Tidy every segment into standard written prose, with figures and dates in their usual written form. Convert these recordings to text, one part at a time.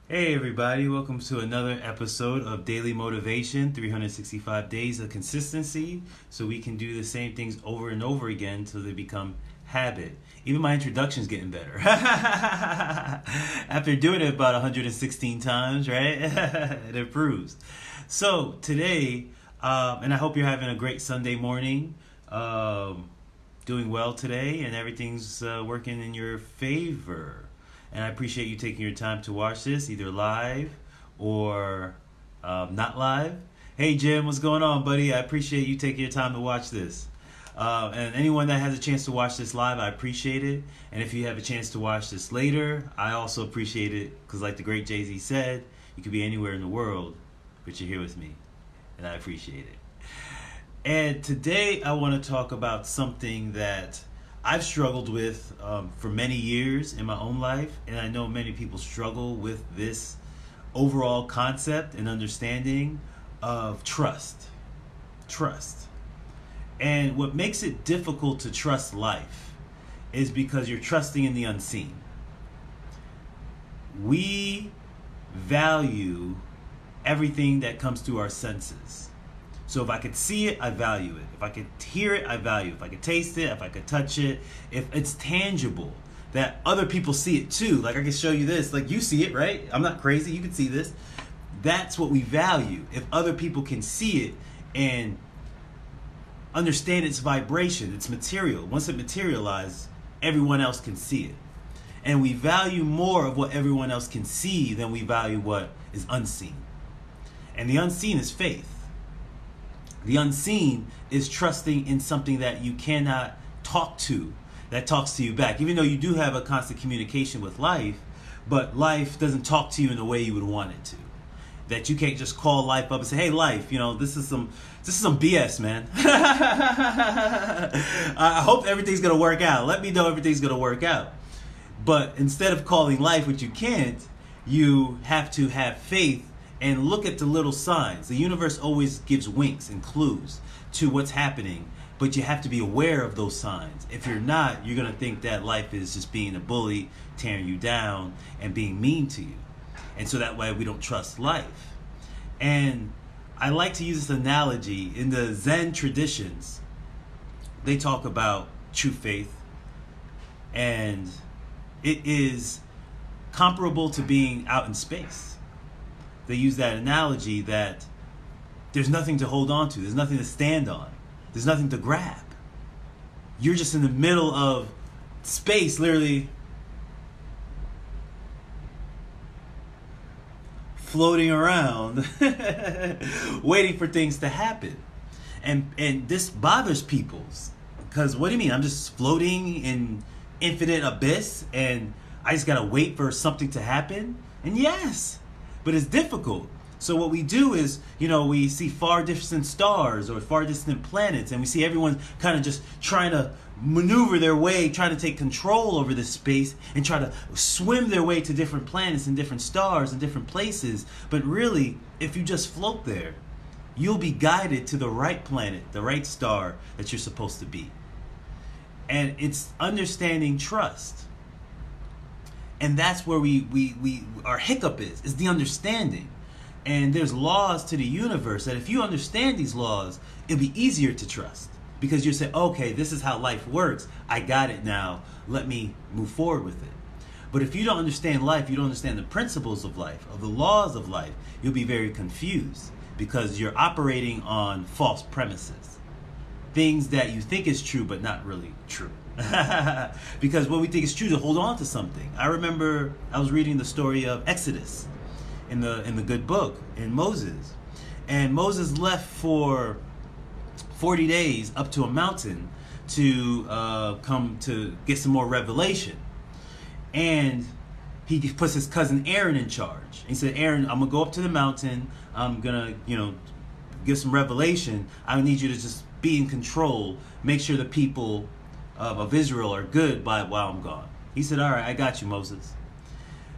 Hey everybody, welcome to another episode of Daily Motivation, 365 days of consistency, so we can do the same things over and over again until they become habit. Even my introduction's getting better. After doing it about 116 times, right? It improves. So today, and I hope you're having a great Sunday morning, doing well today, and everything's working in your favor. And I appreciate you taking your time to watch this, either live or not live. Hey Jim, what's going on, buddy? I appreciate you taking your time to watch this. And anyone that has a chance to watch this live, I appreciate it. And if you have a chance to watch this later, I also appreciate it. Because like the great Jay-Z said, you could be anywhere in the world, but you're here with me. And I appreciate it. And today I want to talk about something that I've struggled with for many years in my own life, and I know many people struggle with this overall concept and understanding of trust. Trust. And what makes it difficult to trust life is because you're trusting in the unseen. We value everything that comes through our senses. So if I could see it, I value it. If I could hear it, I value it. If I could taste it, if I could touch it, if it's tangible, that other people see it too. Like I can show you this, like you see it, right? I'm not crazy, you can see this. That's what we value. If other people can see it and understand its vibration, its material. Once it materializes, everyone else can see it. And we value more of what everyone else can see than we value what is unseen. And the unseen is faith. The unseen is trusting in something that you cannot talk to, that talks to you back. Even though you do have a constant communication with life, but life doesn't talk to you in the way you would want it to. That you can't just call life up and say, "Hey, life, this is some BS, man. I hope everything's gonna work out. Let me know everything's gonna work out." But instead of calling life what you can't, you have to have faith and look at the little signs. The universe always gives winks and clues to what's happening, but you have to be aware of those signs. If you're not, you're going to think that life is just being a bully, tearing you down, and being mean to you. And so that way we don't trust life. And I like to use this analogy. In the Zen traditions, they talk about true faith, and it is comparable to being out in space. They use that analogy that there's nothing to hold on to. There's nothing to stand on. There's nothing to grab. You're just in the middle of space, literally floating around, waiting for things to happen. And this bothers people. Because what do you mean? I'm just floating in infinite abyss and I just got to wait for something to happen? And yes. But it's difficult. So what we do is, we see far distant stars or far distant planets, and we see everyone kind of just trying to maneuver their way, trying to take control over this space and try to swim their way to different planets and different stars and different places. But really, if you just float there, you'll be guided to the right planet, the right star that you're supposed to be. And it's understanding trust. And that's where our hiccup is the understanding. And there's laws to the universe that if you understand these laws, it'll be easier to trust. Because you say, okay, this is how life works. I got it now. Let me move forward with it. But if you don't understand life, you don't understand the principles of life, of the laws of life, you'll be very confused. Because you're operating on false premises. Things that you think is true, but not really true. Because what we think is true to hold on to something. I remember I was reading the story of Exodus in the good book in Moses, and Moses left for 40 days up to a mountain to come to get some more revelation, and he puts his cousin Aaron in charge. He said, "Aaron, I'm gonna go up to the mountain. I'm gonna get some revelation. I need you to just be in control. Make sure the people of Israel are good while I'm gone." He said, "All right, I got you, Moses."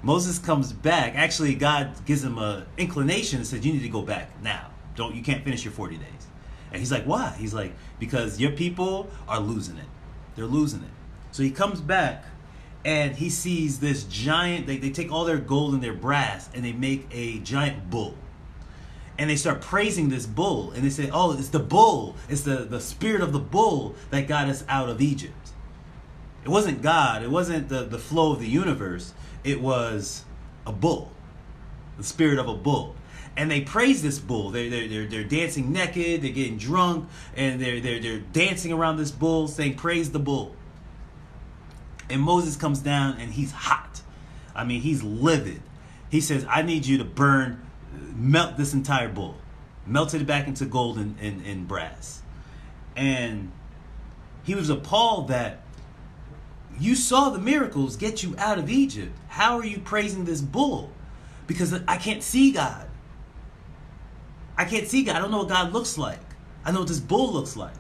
Moses comes back. Actually, God gives him an inclination and says, "You need to go back now. You can't finish your 40 days. And he's like, "Why?" He's like, "Because your people are losing it. They're losing it." So he comes back And he sees this giant, they take all their gold and their brass and they make a giant bull. And they start praising this bull. And they say, oh, it's the bull. It's the spirit of the bull that got us out of Egypt. It wasn't God. It wasn't the flow of the universe. It was a bull. The spirit of a bull. And they praise this bull. They're dancing naked. They're getting drunk. And they're dancing around this bull saying, praise the bull. And Moses comes down and he's hot. I mean, he's livid. He says, I need you to melt this entire bull. Melt it back into gold and brass. And he was appalled that you saw the miracles get you out of Egypt. How are you praising this bull? Because I can't see God. I can't see God. I don't know what God looks like. I know what this bull looks like.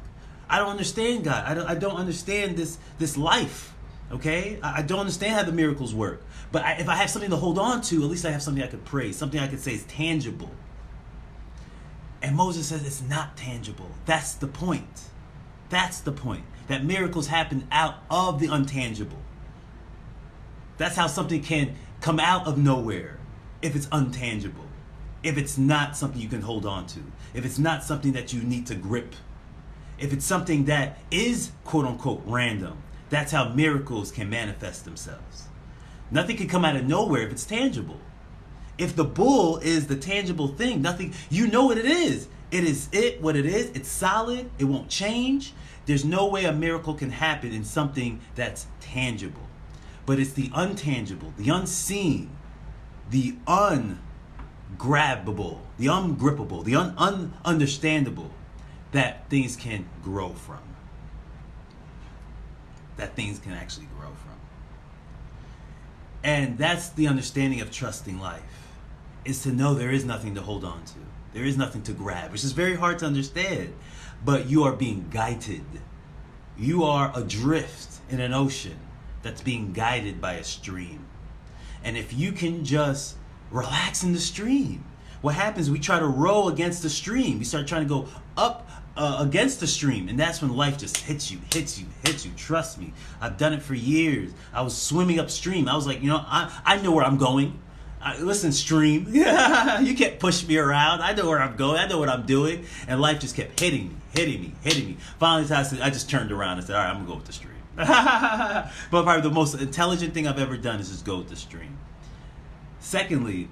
I don't understand God. I don't understand this life. Okay? I don't understand how the miracles work. But if I have something to hold on to, at least I have something I could praise. Something I could say is tangible. And Moses says it's not tangible. That's the point. That's the point. That miracles happen out of the untangible. That's how something can come out of nowhere if it's untangible. If it's not something you can hold on to. If it's not something that you need to grip. If it's something that is quote unquote random. That's how miracles can manifest themselves. Nothing can come out of nowhere if it's tangible. If the bull is the tangible thing, nothing, you know what it is. It is what it is. It's solid. It won't change. There's no way a miracle can happen in something that's tangible. But it's the untangible, the unseen, the ungrabbable, the ungrippable, the ununderstandable that things can grow from. That things can actually grow from. And that's the understanding of trusting life, is to know there is nothing to hold on to. There is nothing to grab, which is very hard to understand. But you are being guided. You are adrift in an ocean that's being guided by a stream. And if you can just relax in the stream, what happens, we try to row against the stream. We start trying to go up against the stream, and that's when life just hits you. Trust me, I've done it for years. I was swimming upstream. I was like, I know where I'm going. Listen, stream, you can't push me around. I know where I'm going. I know what I'm doing. And life just kept hitting me. Finally, I just turned around and said, all right, I'm gonna go with the stream. But probably the most intelligent thing I've ever done is just go with the stream. Secondly,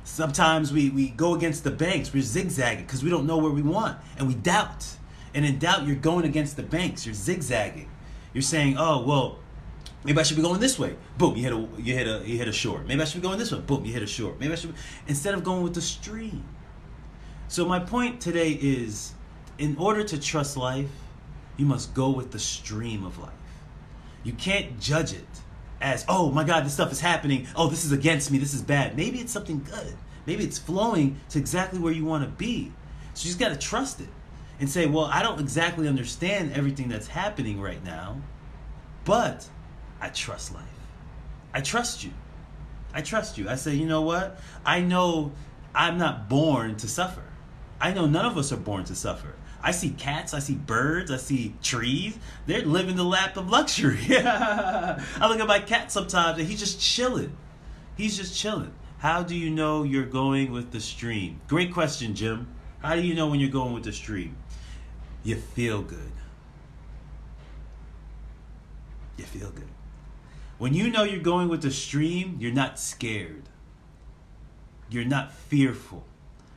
sometimes we go against the banks. We're zigzagging because we don't know where we want, and we doubt. And in doubt, you're going against the banks. You're zigzagging. You're saying, "Oh, well, maybe I should be going this way." Boom, you hit a shore. Maybe I should be going this way. Boom, you hit a shore. Maybe I should instead of going with the stream. So my point today is, in order to trust life, you must go with the stream of life. You can't judge it as, oh my God, this stuff is happening. Oh, this is against me. This is bad. Maybe it's something good. Maybe it's flowing to exactly where you want to be. So you just got to trust it and say, well, I don't exactly understand everything that's happening right now, but I trust life. I trust you. I trust you. I say, you know what? I know I'm not born to suffer. I know none of us are born to suffer. I see cats, I see birds, I see trees. They're living the lap of luxury. I look at my cat sometimes and he's just chilling. How do you know you're going with the stream? Great question, Jim. How do you know when you're going with the stream? You feel good. You feel good. When you know you're going with the stream, you're not scared. You're not fearful.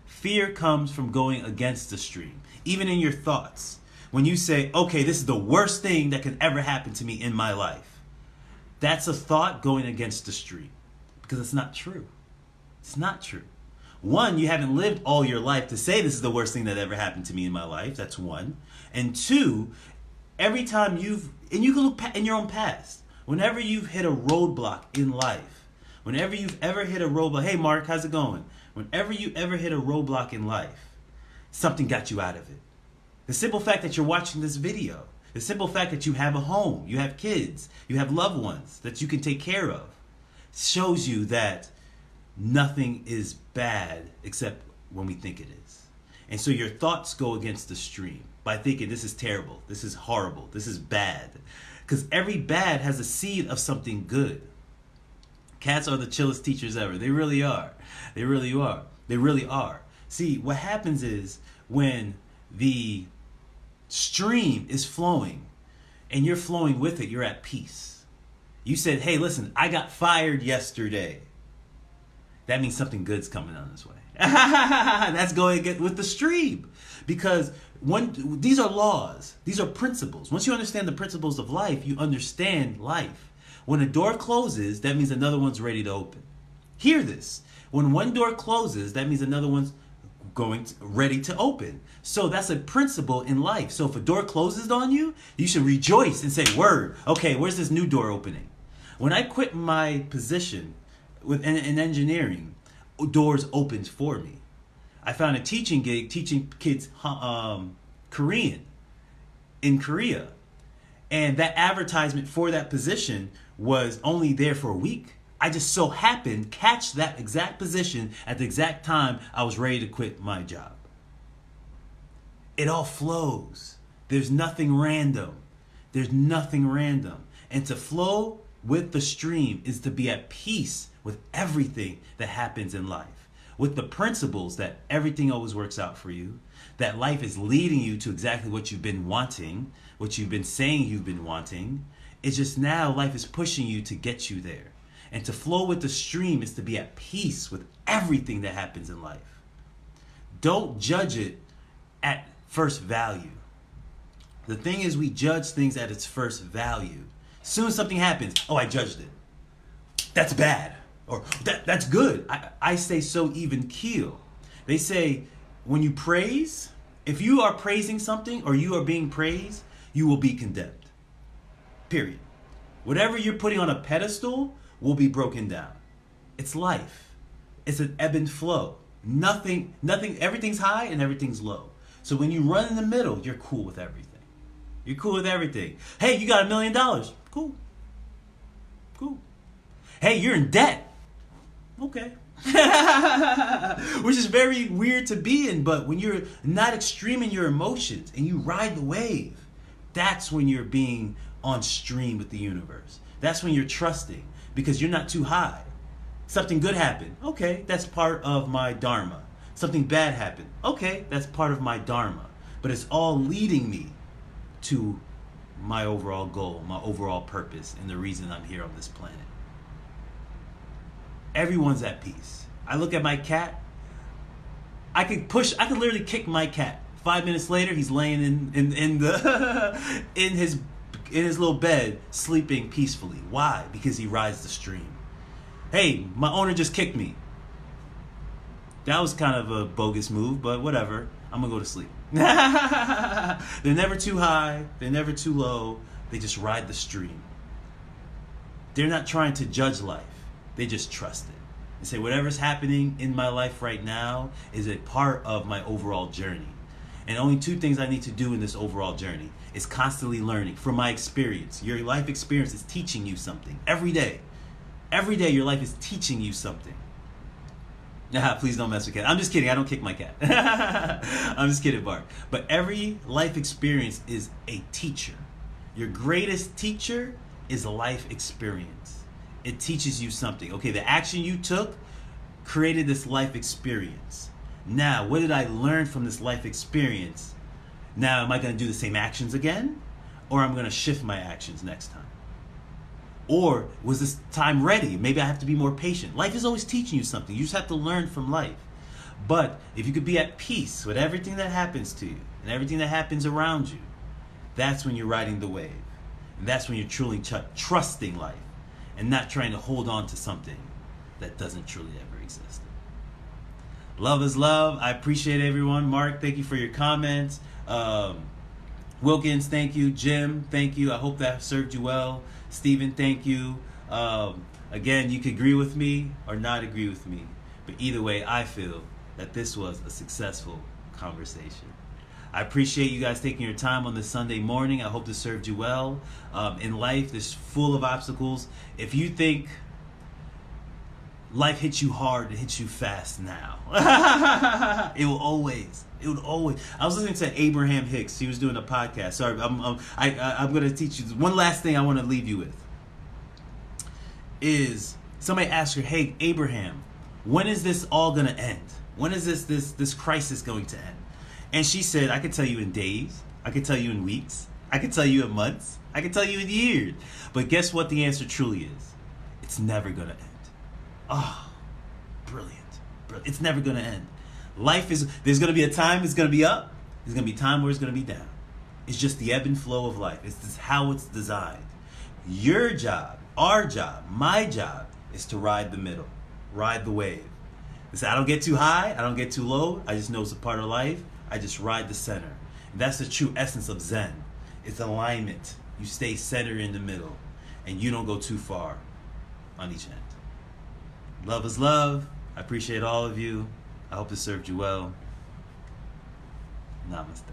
Fear comes from going against the stream. Even in your thoughts, when you say, okay, this is the worst thing that can ever happen to me in my life, that's a thought going against the stream, because it's not true. It's not true. One, you haven't lived all your life to say this is the worst thing that ever happened to me in my life. That's one. And two, every time you can look in your own past, whenever you've hit a roadblock in life, whenever you've ever hit a roadblock, hey Mark, how's it going? Whenever you ever hit a roadblock in life, something got you out of it. The simple fact that you're watching this video, the simple fact that you have a home, you have kids, you have loved ones that you can take care of, shows you that nothing is bad except when we think it is. And so your thoughts go against the stream by thinking this is terrible, this is horrible, this is bad. Because every bad has a seed of something good. Cats are the chillest teachers ever. They really are. They really are. They really are. See, what happens is when the stream is flowing and you're flowing with it, you're at peace. You said, hey, listen, I got fired yesterday. That means something good's coming on this way. That's going with the stream. Because these are laws. These are principles. Once you understand the principles of life, you understand life. When a door closes, that means another one's ready to open. Hear this. When one door closes, that means another one's ready to open. So that's a principle in life. So if a door closes on you, you should rejoice and say, word, okay, where's this new door opening? When I quit my position in engineering, doors opened for me. I found a teaching gig teaching kids Korean in Korea. And that advertisement for that position was only there for a week. I just so happened catch that exact position at the exact time I was ready to quit my job. It all flows. There's nothing random. There's nothing random. And to flow with the stream is to be at peace with everything that happens in life. With the principles that everything always works out for you, that life is leading you to exactly what you've been wanting, what you've been saying you've been wanting. It's just now life is pushing you to get you there. And to flow with the stream is to be at peace with everything that happens in life. Don't judge it at first value. The thing is, we judge things at its first value. As soon as something happens, oh, I judged it. That's bad. Or that's good. I say so even keel. They say when you praise, if you are praising something or you are being praised, you will be condemned. Period. Whatever you're putting on a pedestal will be broken down. It's life. It's an ebb and flow. Nothing, everything's high and everything's low. So when you run in the middle, you're cool with everything. You're cool with everything. Hey, you got $1 million. Cool. Cool. Hey, you're in debt. Okay. Which is very weird to be in, but when you're not extreme in your emotions and you ride the wave, that's when you're being on stream with the universe. That's when you're trusting because you're not too high. Something good happened. Okay, that's part of my dharma. Something bad happened. Okay, that's part of my dharma. But it's all leading me to my overall goal, my overall purpose, and the reason I'm here on this planet. Everyone's at peace. I look at my cat. I could literally kick my cat. 5 minutes later, he's laying in the in his little bed, sleeping peacefully. Why? Because he rides the stream. Hey, my owner just kicked me. That was kind of a bogus move, but whatever. I'm gonna go to sleep. They're never too high. They're never too low. They just ride the stream. They're not trying to judge life. They just trust it. And say whatever's happening in my life right now is a part of my overall journey. And only two things I need to do in this overall journey is constantly learning from my experience. Your life experience is teaching you something every day. Every day your life is teaching you something. Please don't mess with cat. I'm just kidding. I don't kick my cat. I'm just kidding, Bart. But every life experience is a teacher. Your greatest teacher is life experience. It teaches you something. Okay, the action you took created this life experience. Now, what did I learn from this life experience? Now, am I going to do the same actions again? Or I'm going to shift my actions next time? Or was this time ready? Maybe I have to be more patient. Life is always teaching you something. You just have to learn from life. But if you could be at peace with everything that happens to you and everything that happens around you, that's when you're riding the wave. And that's when you're truly trusting life and not trying to hold on to something that doesn't truly ever exist. Love is love. I appreciate everyone. Mark, thank you for your comments. Wilkins, thank you. Jim, thank you. I hope that served you well. Stephen, thank you. Again, you could agree with me or not agree with me. But either way, I feel that this was a successful conversation. I appreciate you guys taking your time on this Sunday morning. I hope this served you well. In life, this full of obstacles. If you think life hits you hard, it hits you fast now. It would always. I was listening to Abraham Hicks. He was doing a podcast. Sorry, I'm going to teach you. One last thing I want to leave you with is somebody asked her, hey, Abraham, when is this all going to end? When is this crisis going to end? And she said, I can tell you in days. I can tell you in weeks. I can tell you in months. I can tell you in years. But guess what the answer truly is? It's never going to end. Oh, brilliant. It's never going to end. Life is, there's going to be a time it's going to be up. There's going to be a time where it's going to be down. It's just the ebb and flow of life. It's just how it's designed. Your job, our job, my job is to ride the middle. Ride the wave. It's, I don't get too high. I don't get too low. I just know it's a part of life. I just ride the center. And that's the true essence of Zen. It's alignment. You stay centered in the middle. And you don't go too far on each end. Love is love. I appreciate all of you. I hope it served you well. Namaste.